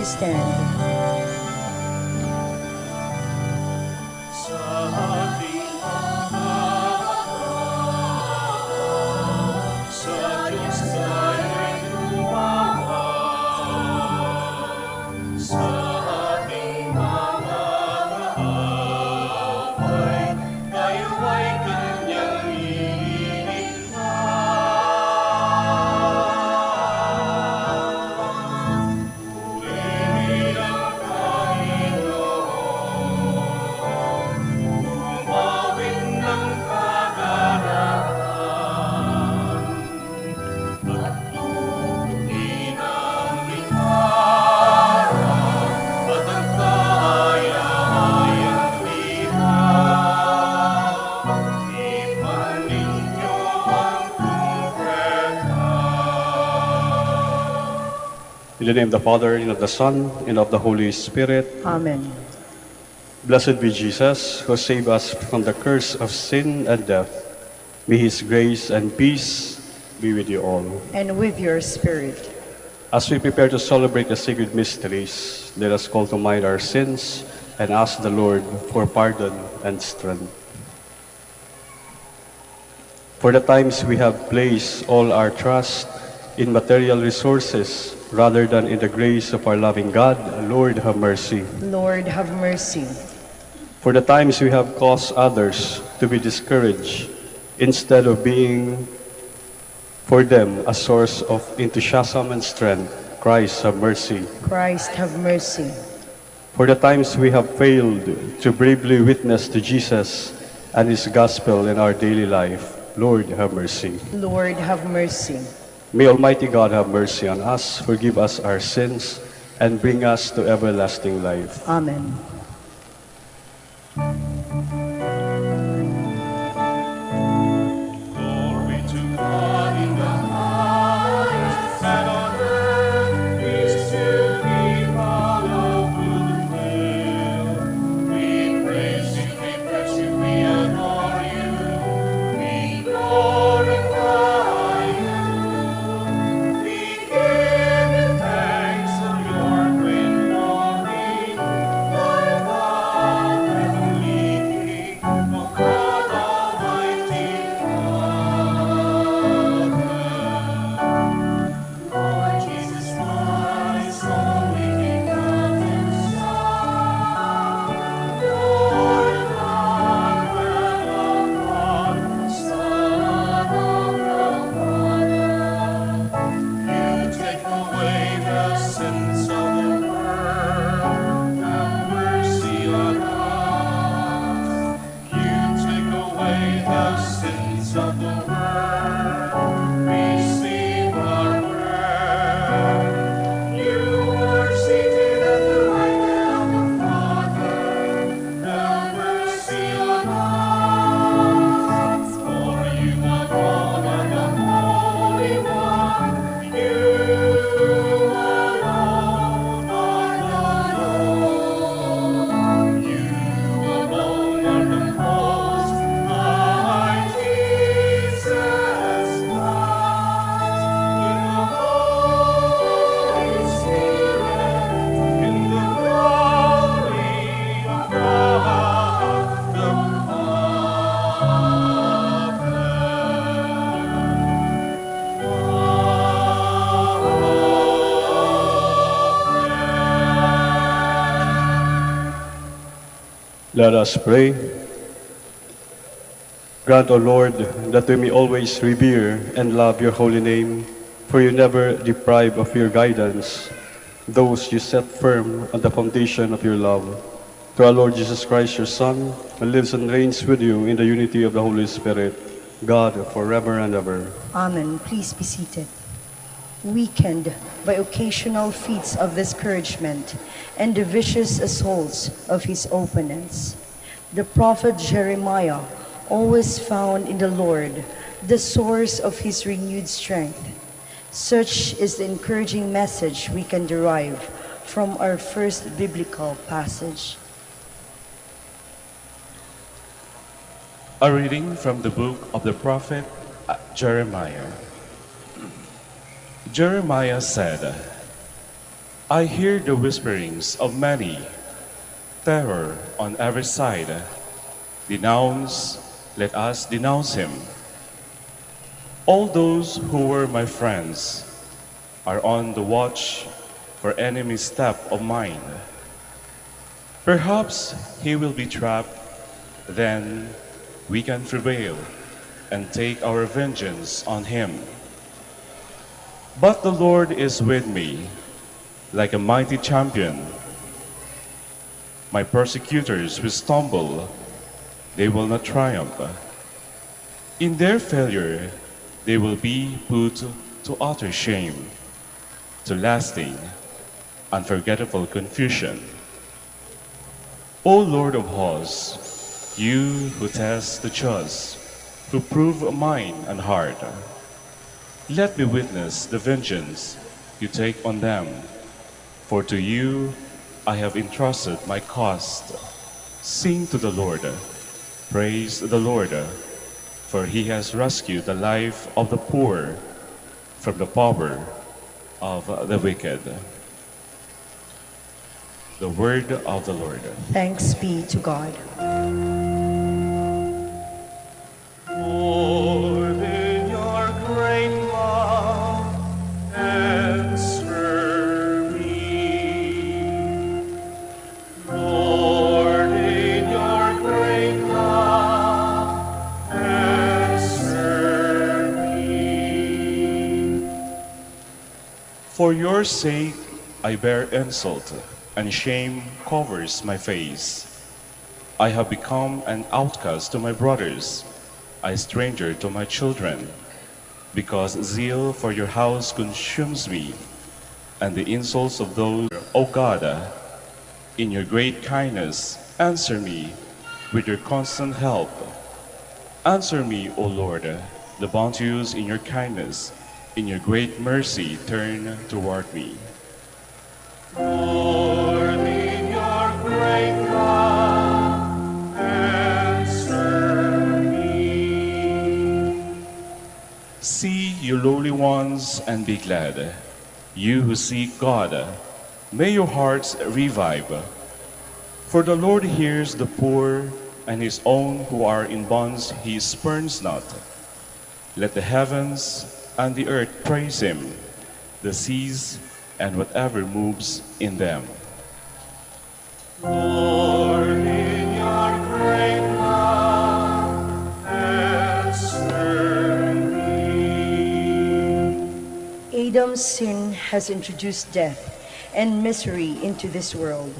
to stand. In the name of the Father, and of the Son, and of the Holy Spirit. Amen. Blessed be Jesus, who saved us from the curse of sin and death. May his grace and peace be with you all. And with your spirit. As we prepare to celebrate the sacred mysteries, let us call to mind our sins and ask the Lord for pardon and strength. For the times we have placed all our trust in material resources rather than in the grace of our loving God, Lord, have mercy. Lord, have mercy. For the times we have caused others to be discouraged instead of being for them a source of enthusiasm and strength, Christ, have mercy. Christ, have mercy. For the times we have failed to bravely witness to Jesus and his gospel in our daily life, Lord, have mercy. Lord, have mercy. May Almighty God have mercy on us, forgive us our sins, and bring us to everlasting life. Amen. Glory to God in the highest, and on earth peace to people of good will. We praise you, we bless you, we adore you, we glorify you. We give you thanks for your great glory, Thy love heavenly King, O God Almighty Father. Lord Jesus Christ, only begotten Son, Lord God, Lamb of God, Son of the Father. You take away the sins of the world, have mercy on us. You take away the sins of the world, receive our prayer. You are seated at the right hand of the Father, have mercy on us. For you alone are the Holy One, you alone are the Lord. You alone are the Most High Jesus Christ. In the Holy Spirit, in the glory of God the Let us pray. Grant, O Lord, that we may always revere and love your holy name, for you never deprive of your guidance those you set firm on the foundation of your love. Through our Lord Jesus Christ, your Son, who lives and reigns with you in the unity of the Holy Spirit, God, forever and ever. Amen. Please be seated. Weakened by occasional feats of discouragement and the vicious assaults of his opponents, the prophet Jeremiah always found in the Lord the source of his renewed strength. Such is the encouraging message we can derive from our first biblical passage. A reading from the book of the prophet Jeremiah. Jeremiah said, I hear the whisperings of many, terror on every side. Denounce, let us denounce him. All those who were my friends are on the watch for any misstep of mine. Perhaps he will be trapped, then we can prevail and take our vengeance on him. But the Lord is with me, like a mighty champion. My persecutors will stumble, they will not triumph. In their failure, they will be put to utter shame, to lasting, unforgettable confusion. O Lord of hosts, you who test the just, who prove mind and heart, let me witness the vengeance you take on them, for to you I have entrusted my cause. Sing to the Lord, praise the Lord, for he has rescued the life of the poor from the power of the wicked. The word of the Lord. Thanks be to God. Lord, in your great love, answer me. Lord, in your great love, answer me. For your sake I bear insult, and shame covers my face. I have become an outcast to my brothers, a stranger to my children, because zeal for your house consumes me, and the insults of those, O God, in your great kindness, answer me with your constant help. Answer me, O Lord, the bounteous in your kindness, in your great mercy turn toward me. Lord, in your great love, answer me. See, you lowly ones, and be glad. You who seek God, may your hearts revive. For the Lord hears the poor, and his own who are in bonds he spurns not. Let the heavens and the earth praise him, the seas and whatever moves in them. Lord, in your great love, answer me. Adam's sin has introduced death and misery into this world,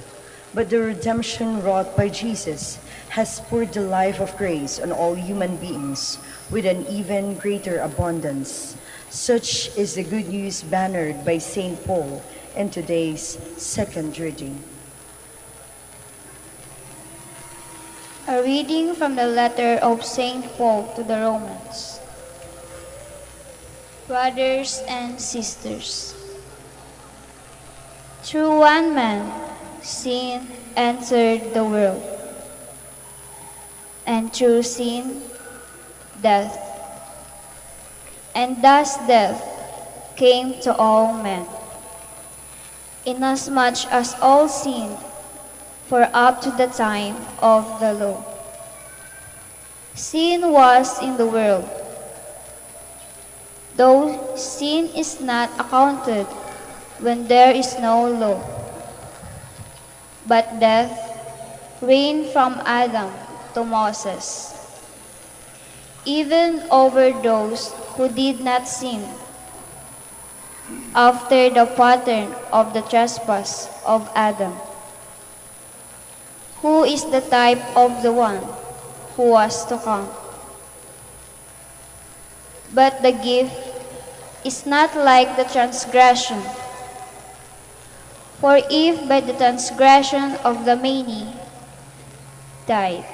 but the redemption wrought by Jesus has poured the life of grace on all human beings with an even greater abundance. Such is the good news bannered by St. Paul in today's second reading. A reading from the letter of St. Paul to the Romans. Brothers and sisters, through one man sin entered the world, and through sin death. And thus death came to all men, inasmuch as all sinned, for up to the time of the law, sin was in the world, though sin is not accounted when there is no law. But death reigned from Adam to Moses, even over those who did not sin, after the pattern of the trespass of Adam, who is the type of the one who was to come. But the gift is not like the transgression. For if by the transgression of the many died,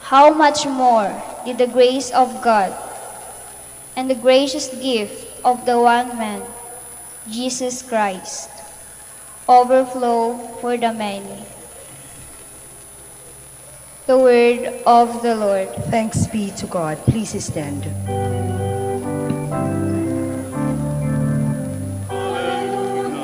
how much more did the grace of God and the gracious gift of the one man, Jesus Christ, overflow for the many. The word of the Lord. Thanks be to God. Please stand. Alleluia,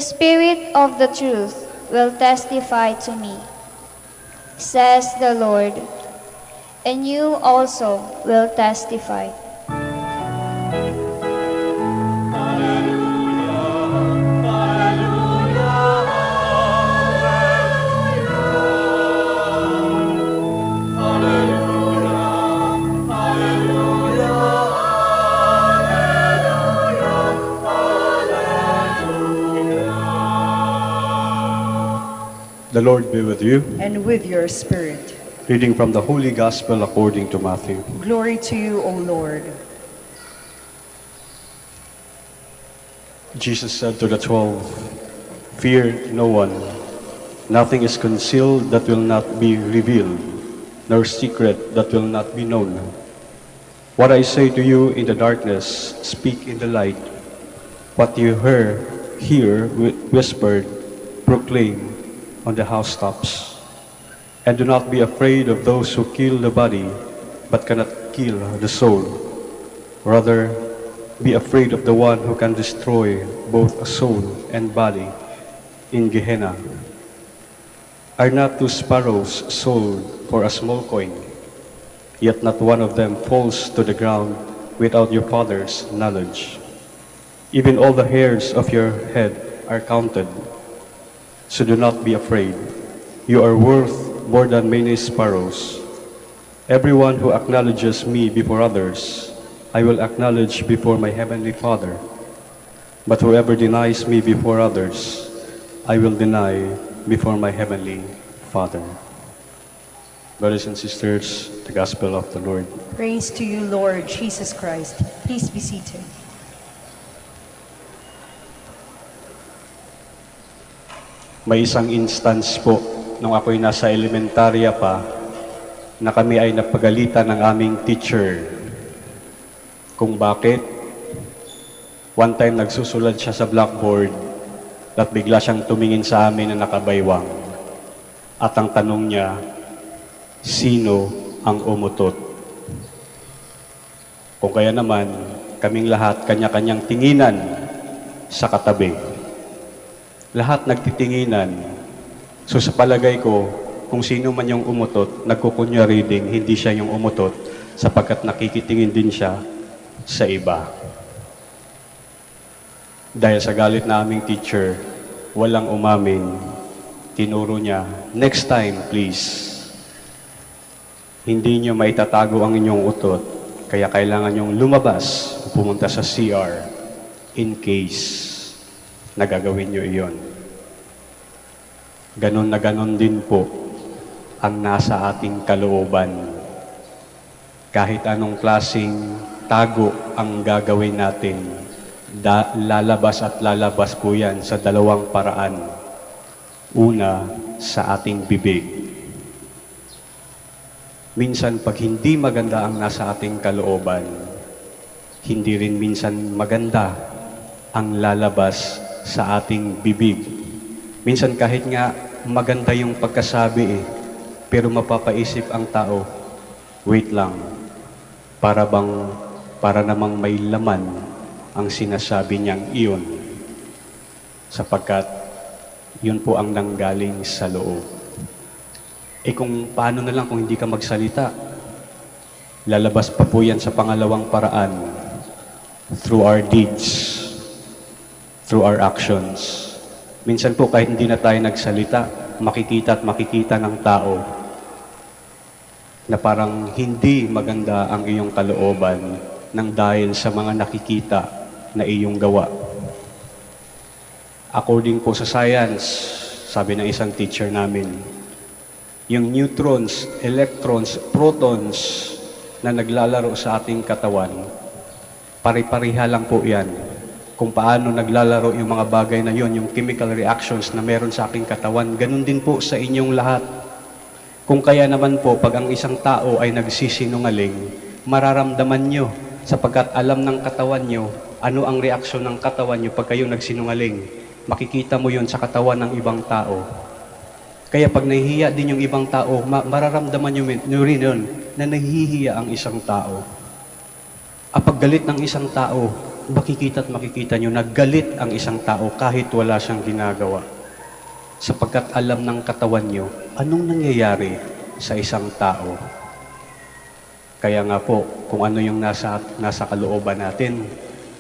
The Spirit of the truth will testify to me, says the Lord, and you also will testify. The Lord be with you. And with your spirit. Reading from the Holy Gospel according to Matthew. Glory to you, O Lord. Jesus said to the 12, "Fear no one. Nothing is concealed that will not be revealed, nor secret that will not be known. What I say to you in the darkness, speak in the light. What you hear whispered, proclaim on the housetops. And do not be afraid of those who kill the body, but cannot kill the soul. Rather, be afraid of the one who can destroy both soul and body in Gehenna. Are not 2 sparrows sold for a small coin? Yet not one of them falls to the ground without your Father's knowledge. Even all the hairs of your head are counted. So do not be afraid. You are worth more than many sparrows. Everyone who acknowledges me before others, I will acknowledge before my heavenly Father. But whoever denies me before others, I will deny before my heavenly Father." Brothers and sisters, the Gospel of the Lord. Praise to you, Lord Jesus Christ. Please be seated. May isang instance po, nung ako'y nasa elementarya pa, na kami ay napagalitan ng aming teacher. Kung bakit? One time nagsusulat siya sa blackboard at bigla siyang tumingin sa amin na nakabaywang. At ang tanong niya, sino ang umutot? Kung kaya naman, kaming lahat kanya-kanyang tinginan sa katabi. Lahat nagtitinginan. So sa palagay ko, kung sino man yung umutot, nagkukunya reading, hindi siya yung umutot sapagkat nakikitingin din siya sa iba. Dahil sa galit na aming teacher, walang umamin. Tinuro niya, next time please, hindi niyo maitatago ang inyong utot, kaya kailangan niyong lumabas o pumunta sa CR in case nagagawin nyo iyon. Ganon na ganon din po ang nasa ating kalooban. Kahit anong klaseng tago ang gagawin natin, lalabas at lalabas po yan sa dalawang paraan. Una, sa ating bibig. Minsan pag hindi maganda ang nasa ating kalooban, hindi rin minsan maganda ang lalabas sa ating bibig. Minsan kahit nga maganda yung pagkasabi pero mapapaisip ang tao, wait lang, para namang may laman ang sinasabi niyang iyon. Sapagkat yun po ang nanggaling sa loob. Kung paano na lang kung hindi ka magsalita, lalabas pa po yan sa pangalawang paraan, through our deeds, through our actions. Minsan po kahit hindi na tayo nagsalita, makikita at makikita ng tao na parang hindi maganda ang iyong kalooban nang dahil sa mga nakikita na iyong gawa. According po sa science, sabi ng isang teacher namin, yung neutrons, electrons, protons na naglalaro sa ating katawan, pare-pareha lang po yan. Kung paano naglalaro yung mga bagay na yon, yung chemical reactions na meron sa aking katawan, ganun din po sa inyong lahat. Kung kaya naman po, pag ang isang tao ay nagsisinungaling, mararamdaman nyo sapagkat alam ng katawan nyo ano ang reaksyon ng katawan nyo pag kayo nagsinungaling. Makikita mo yon sa katawan ng ibang tao. Kaya pag nahihiya din yung ibang tao, mararamdaman nyo rin yun na nahihiya ang isang tao. Pag galit ng isang tao, makikita at makikita nyo na galit ang isang tao kahit wala siyang ginagawa. Sapagkat alam ng katawan nyo, anong nangyayari sa isang tao. Kaya nga po, kung ano yung nasa kalooban natin,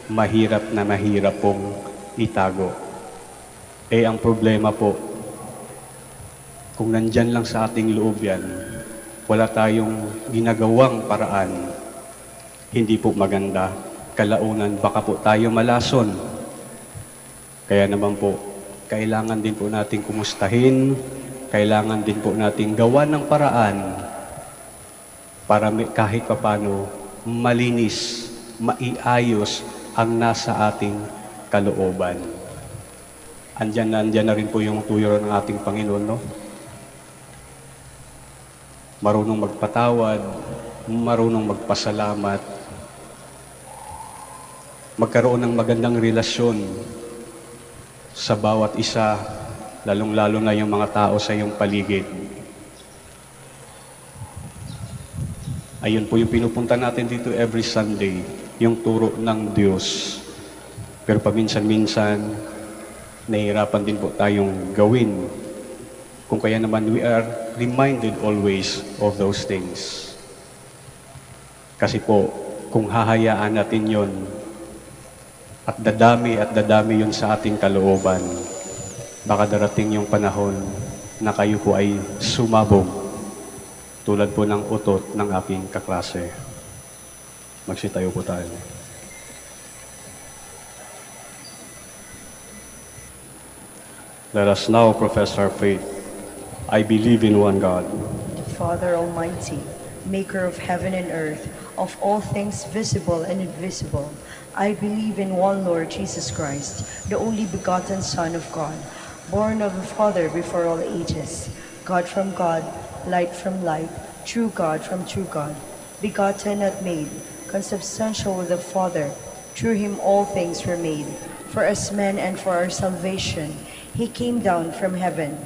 mahirap pong itago. Ang problema po, kung nandyan lang sa ating loob yan, wala tayong ginagawang paraan, hindi po maganda. Kalaunan, baka po tayo malason. Kaya naman po, kailangan din po natin kumustahin, kailangan din po natin gawa ng paraan para kahit papano malinis, maiayos ang nasa ating kalooban. Andyan na rin po yung tuyo ng ating Panginoon, no? Marunong magpatawad, marunong magpasalamat, magkaroon ng magandang relasyon sa bawat isa, lalong-lalo na yung mga tao sa iyong paligid. Ayun po yung pinupunta natin dito every Sunday, yung turo ng Diyos. Pero paminsan-minsan, nahihirapan din po tayong gawin. Kung kaya naman, we are reminded always of those things. Kasi po, kung hahayaan natin yon at dadami yun sa ating kalooban, baka darating yung panahon na kayo po ay sumabog tulad po ng utot ng aking kaklase. Magsitayo po tayo. Let us now profess our faith. I believe in one God, The Father Almighty, maker of heaven and earth, of all things visible and invisible. I believe in one Lord Jesus Christ, the only begotten Son of God, born of the Father before all ages, God from God, light from light, true God from true God, begotten, not made, consubstantial with the Father. Through him all things were made. For us men and for our salvation, he came down from heaven,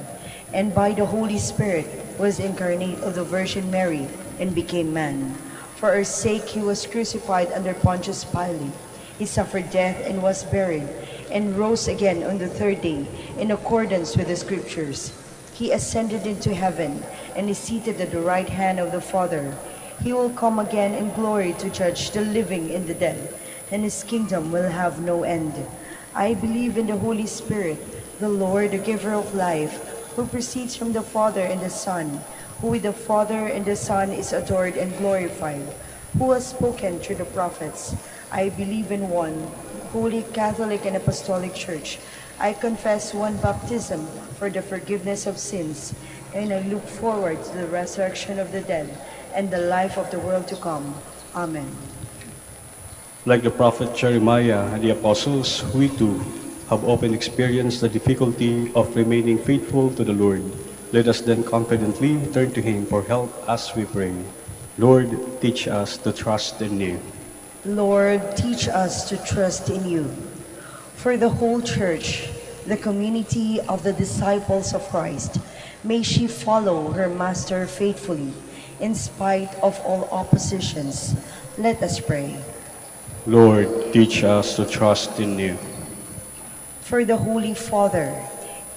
and by the Holy Spirit was incarnate of the Virgin Mary and became man. For our sake he was crucified under Pontius Pilate. He suffered death and was buried, and rose again on the third day in accordance with the Scriptures. He ascended into heaven and is seated at the right hand of the Father. He will come again in glory to judge the living and the dead, and his kingdom will have no end. I believe in the Holy Spirit, the Lord, the giver of life, who proceeds from the Father and the Son, who with the Father and the Son is adored and glorified, who has spoken through the prophets. I believe in one holy Catholic and Apostolic Church. I confess one baptism for the forgiveness of sins, and I look forward to the resurrection of the dead and the life of the world to come. Amen. like the prophet Jeremiah and the apostles, we too have often experienced the difficulty of remaining faithful to the Lord. Let us then confidently turn to him for help as we pray. Lord, teach us to trust in you. Lord, teach us to trust in you. For the whole church, the community of the disciples of Christ, may she follow her master faithfully in spite of all oppositions. Let us pray. Lord, teach us to trust in you. For the Holy Father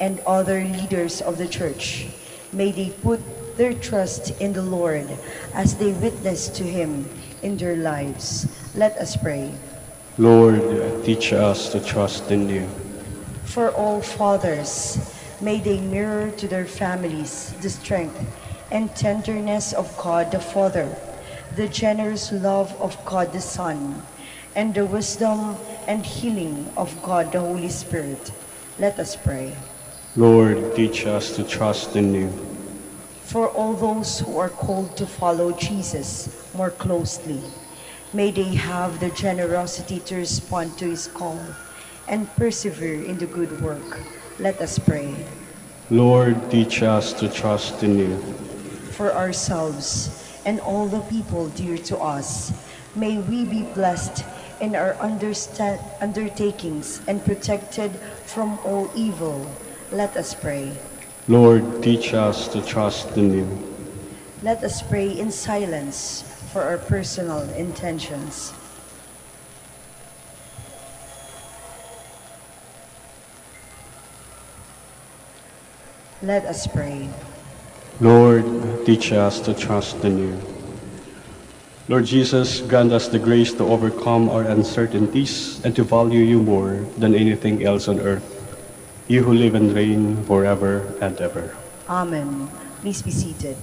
and other leaders of the church, may they put their trust in the Lord as they witness to him in their lives. Let us pray. Lord, teach us to trust in you. For all fathers, may they mirror to their families the strength and tenderness of God the Father, the generous love of God the Son, and the wisdom and healing of God the Holy Spirit. Let us pray. Lord, teach us to trust in you. For all those who are called to follow Jesus more closely, may they have the generosity to respond to his call and persevere in the good work. Let us pray. Lord, teach us to trust in you. For ourselves and all the people dear to us, may we be blessed in our undertakings and protected from all evil. Let us pray. Lord, teach us to trust in you. Let us pray in silence for our personal intentions. Let us pray. Lord, teach us to trust in you. Lord Jesus, grant us the grace to overcome our uncertainties and to value you more than anything else on earth. You who live and reign forever and ever. Amen. Please be seated.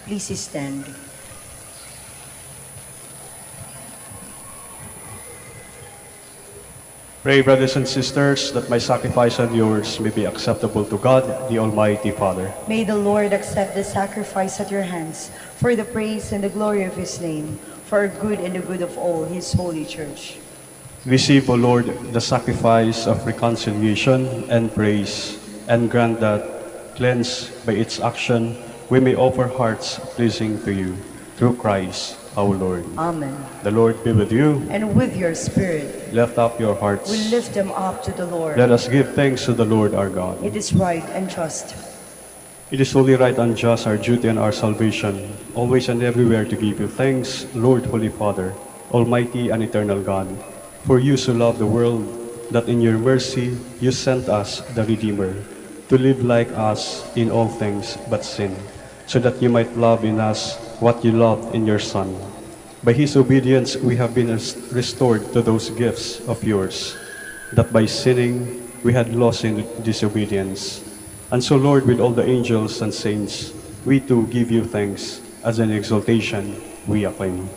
Please stand. Pray, brothers and sisters, that my sacrifice and yours may be acceptable to God, the Almighty Father. May the Lord accept the sacrifice at your hands for the praise and the glory of his name, for our good and the good of all his holy church. Receive, O Lord, the sacrifice of reconciliation and praise, and grant that, cleansed by its action, we may offer hearts pleasing to you, through Christ our Lord. Amen. The Lord be with you. And with your spirit, Lift up your hearts. we lift them up to the Lord. Let us give thanks to the Lord our God. It is right and just. It is only right and just, our duty and our salvation, always and everywhere to give you thanks, Lord, Holy Father, Almighty and eternal God. For you so loved the world, that in your mercy you sent us the Redeemer, to live like us in all things but sin, so that you might love in us what you loved in your Son. By his obedience we have been restored to those gifts of yours, that by sinning we had lost in disobedience. And so, Lord, with all the angels and saints, we too give you thanks, as an exaltation we acclaim.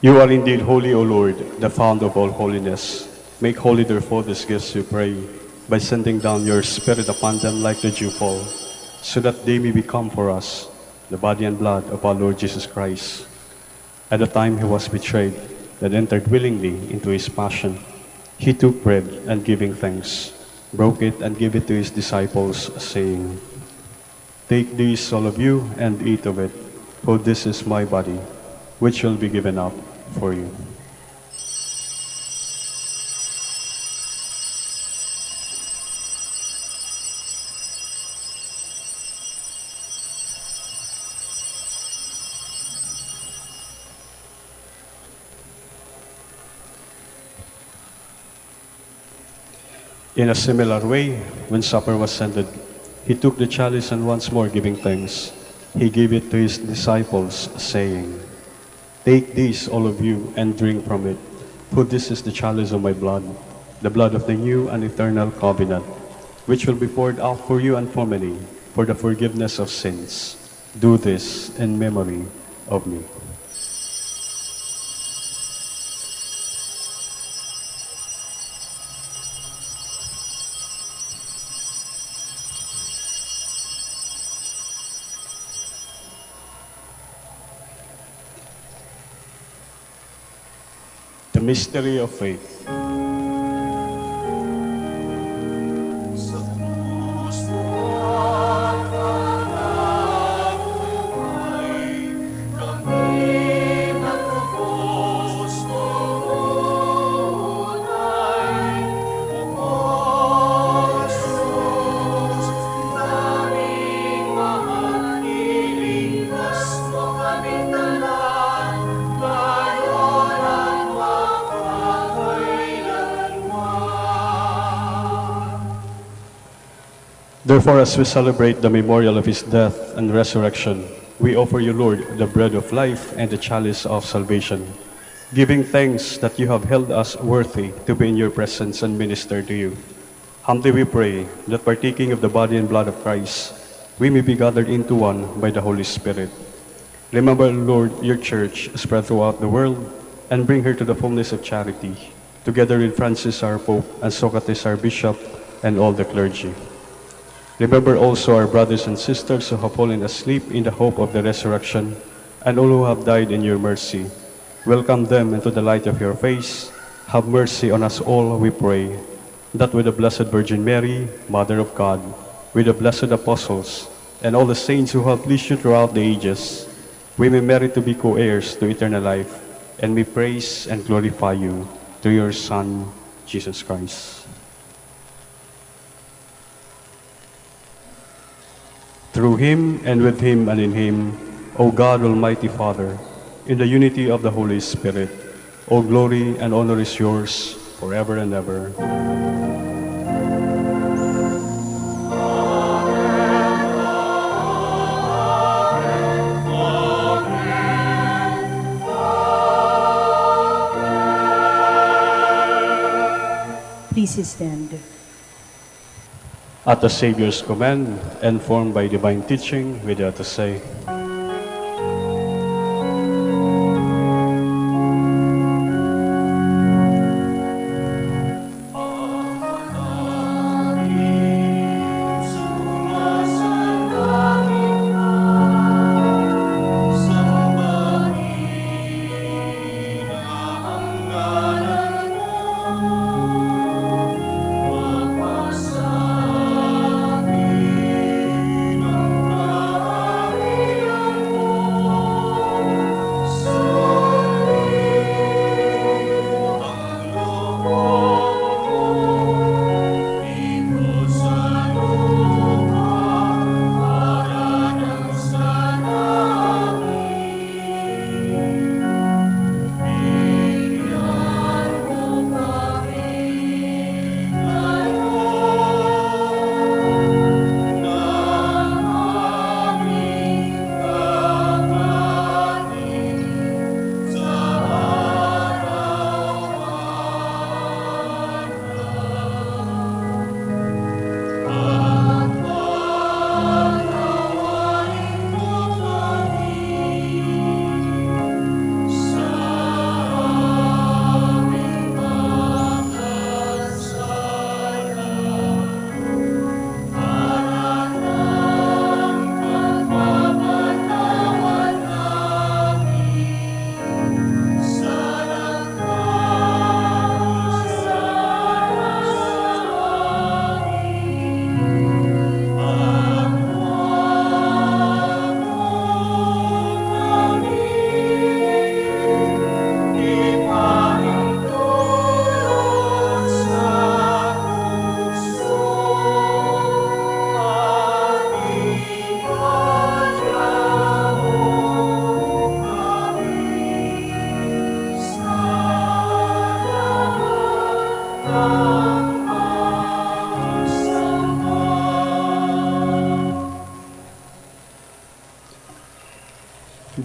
You are indeed holy, O Lord, the fount of all holiness. Make holy therefore these gifts, we pray, by sending down your Spirit upon them like the dewfall, so that they may become for us the body and blood of our Lord Jesus Christ. At the time he was betrayed, and entered willingly into his passion, he took bread and giving thanks, broke it and gave it to his disciples, saying, "Take this, all of you, and eat of it, for this is my body, which will be given up for you." In a similar way, when supper was ended, he took the chalice and once more giving thanks, he gave it to his disciples, saying, "Take this, all of you, and drink from it, for this is the chalice of my blood, the blood of the new and eternal covenant, which will be poured out for you and for many, for the forgiveness of sins. Do this in memory of me." The mystery of faith. Sa krus mo pagkakamay, kami nagpupos mo unay. O Jesus, daming mahal, ilingkas mo kami tanan, ngayon at Therefore, as we celebrate the memorial of his death and resurrection, we offer you, Lord, the bread of life and the chalice of salvation, giving thanks that you have held us worthy to be in your presence and minister to you. Humbly we pray that partaking of the body and blood of Christ, we may be gathered into one by the Holy Spirit. Remember, Lord, your church spread throughout the world, and bring her to the fullness of charity, together with Francis our Pope, and Socrates our Bishop, and all the clergy. Remember also our brothers and sisters who have fallen asleep in the hope of the resurrection, and all who have died in your mercy. Welcome them into the light of your face. Have mercy on us all, we pray, that with the Blessed Virgin Mary, Mother of God, with the blessed apostles, and all the saints who have pleased you throughout the ages, we may merit to be co-heirs to eternal life, and may praise and glorify you through your Son, Jesus Christ. Through him, and with him, and in him, O God, Almighty Father, in the unity of the Holy Spirit, all glory and honor is yours forever and ever. Please stand. At the Savior's command, and formed by divine teaching, we dare to say,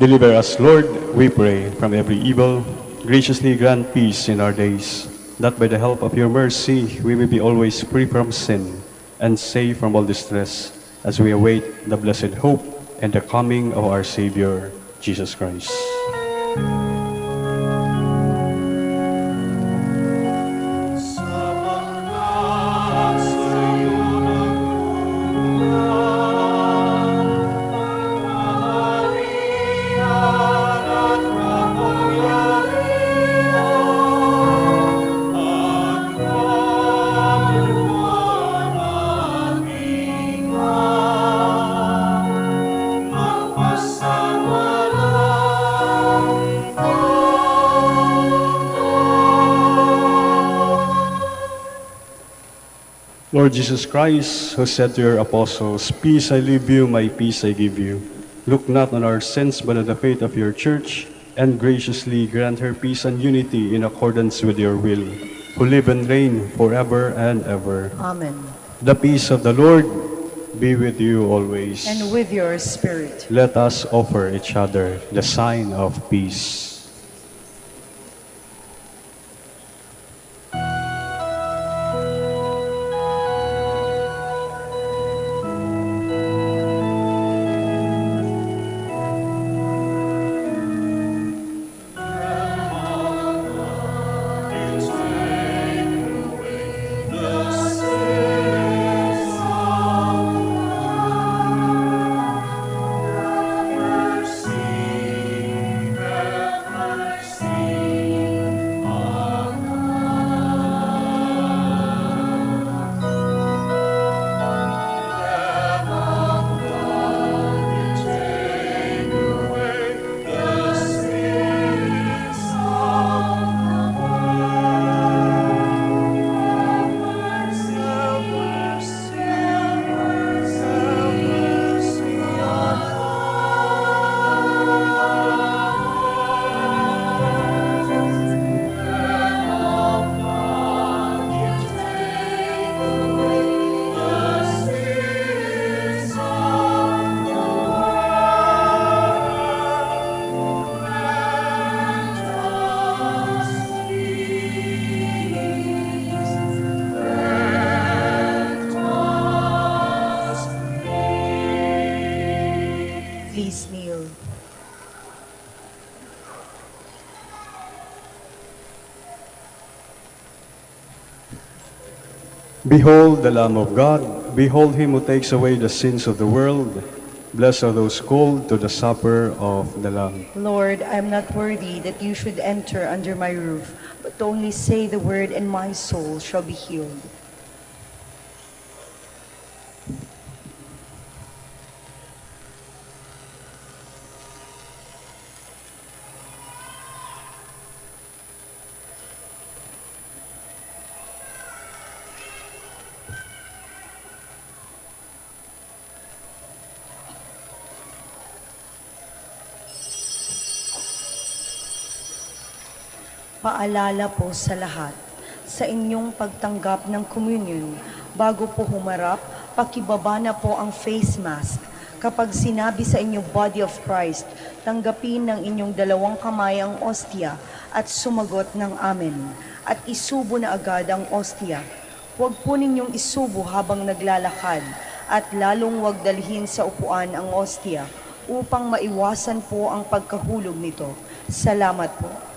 Deliver us, Lord, we pray, from every evil. Graciously grant peace in our days, that by the help of your mercy we may be always free from sin and safe from all distress, as we await the blessed hope and the coming of our Savior, Jesus Christ. Lord Jesus Christ, who said to your apostles, "Peace I leave you, my peace I give you," look not on our sins but on the faith of your church, and graciously grant her peace and unity in accordance with your will, who live and reign forever and ever. Amen. The peace of the Lord be with you always. And with your spirit. Let us offer each other the sign of peace. Please kneel. Behold the Lamb of God. Behold him who takes away the sins of the world. Blessed are those called to the supper of the Lamb. Lord, I am not worthy that you should enter under my roof, but only say the word and my soul shall be healed. Paalala po sa lahat, sa inyong pagtanggap ng communion, bago po humarap, pakibaba na po ang face mask. Kapag sinabi sa inyong body of Christ, tanggapin ng inyong dalawang kamay ang ostia at sumagot ng amen. At isubo na agad ang ostia. Huwag po ninyong isubo habang naglalakad at lalong huwag dalhin sa upuan ang ostia upang maiwasan po ang pagkahulog nito. Salamat po.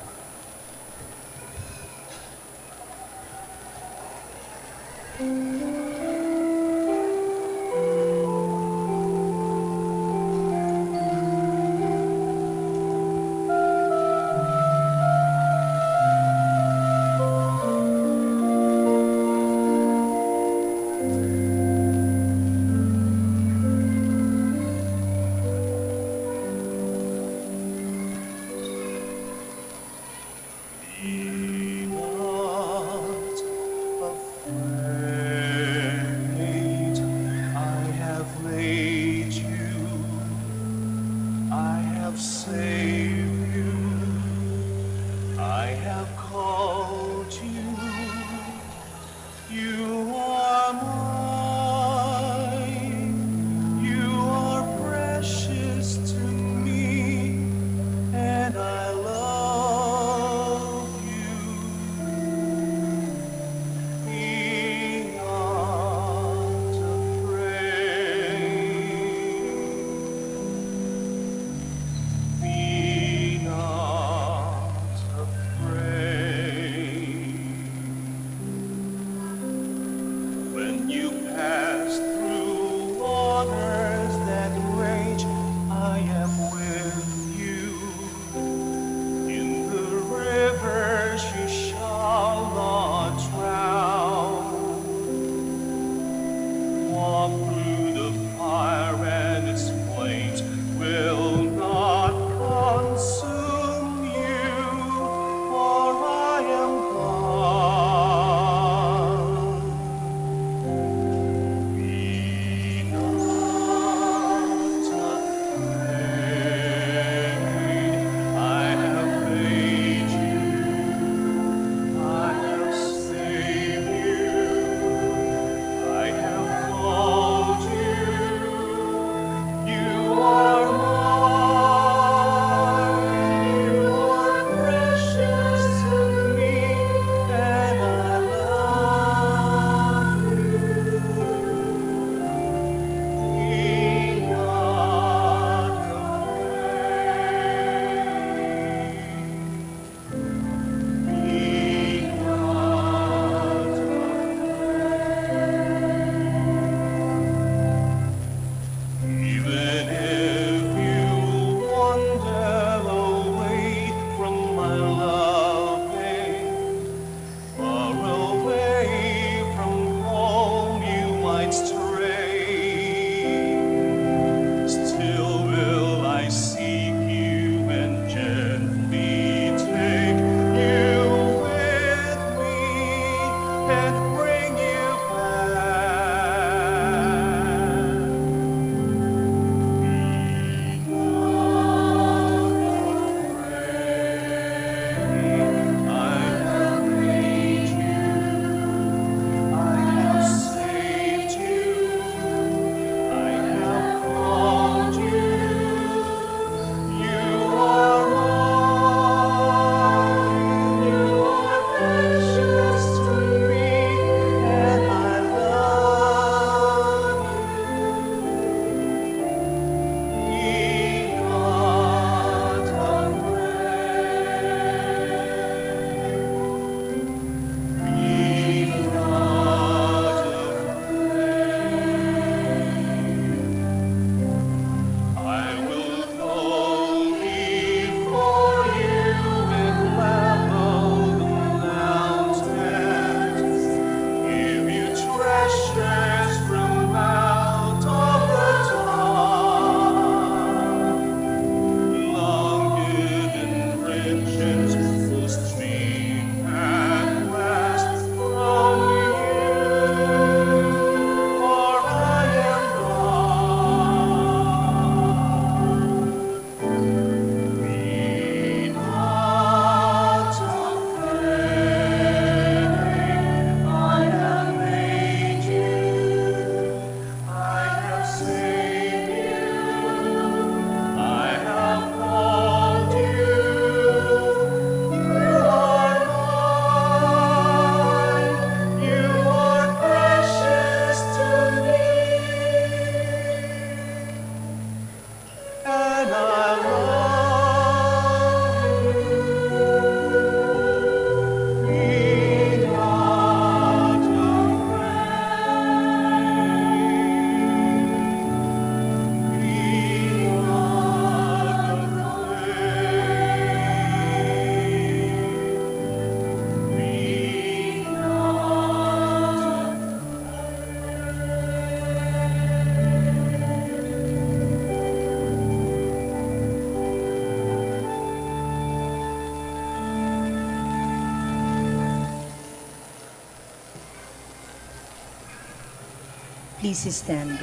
Please stand.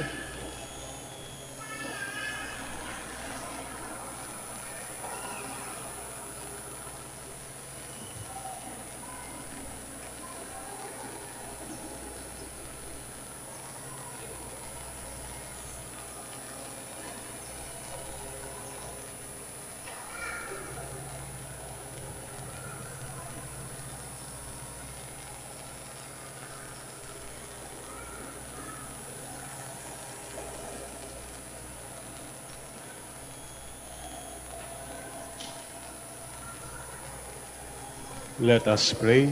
Let us pray.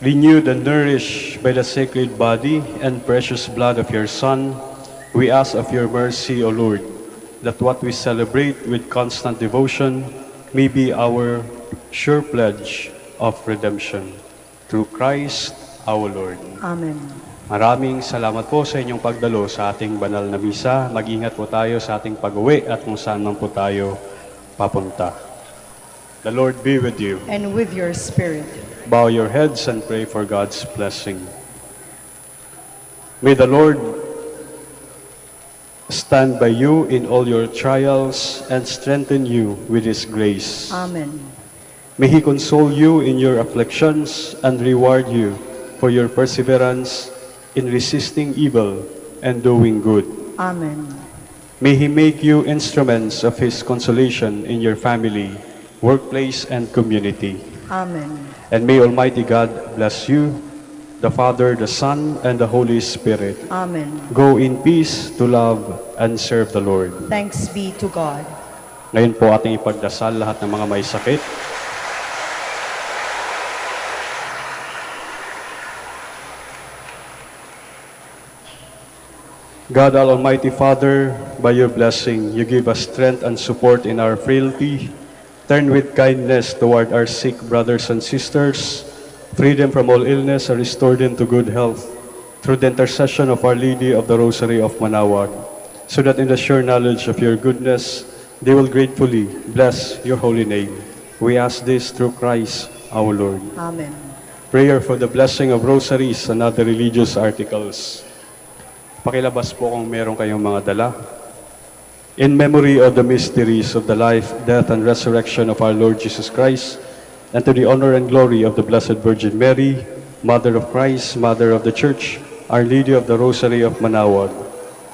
Renewed and nourished by the sacred body and precious blood of your Son, we ask of your mercy, O Lord, that what we celebrate with constant devotion may be our sure pledge of redemption. Through Christ our Lord. Amen. Maraming salamat po sa inyong pagdalo sa ating banal na misa. Mag-ingat po tayo sa ating pag-uwi at kung saan man po tayo papunta. The Lord be with you. And with your spirit. Bow your heads and pray for God's blessing. May the Lord stand by you in all your trials and strengthen you with His grace. Amen. May He console you in your afflictions and reward you for your perseverance in resisting evil and doing good. Amen. May He make you instruments of His consolation in your family, workplace, and community. Amen. And may Almighty God bless you, the Father, the Son, and the Holy Spirit. Amen. Go in peace to love and serve the Lord. Thanks be to God. Ngayon po ating ipagdasal lahat ng mga may sakit. God, our Almighty Father, by your blessing, you give us strength and support in our frailty. Turn with kindness toward our sick brothers and sisters. Free them from all illness and restore them to good health through the intercession of Our Lady of the Rosary of Manaoag, so that in the sure knowledge of your goodness, they will gratefully bless your holy name. We ask this through Christ our Lord. Amen. Prayer for the blessing of rosaries and other religious articles. Pakilabas po kung meron kayong mga dala. In memory of the mysteries of the life, death, and resurrection of our Lord Jesus Christ, and to the honor and glory of the Blessed Virgin Mary, Mother of Christ, Mother of the Church, Our Lady of the Rosary of Manaoag,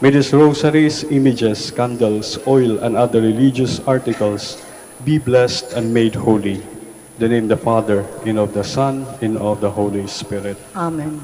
may these rosaries, images, candles, oil, and other religious articles be blessed and made holy. In the name of the Father, and of the Son, and of the Holy Spirit. Amen.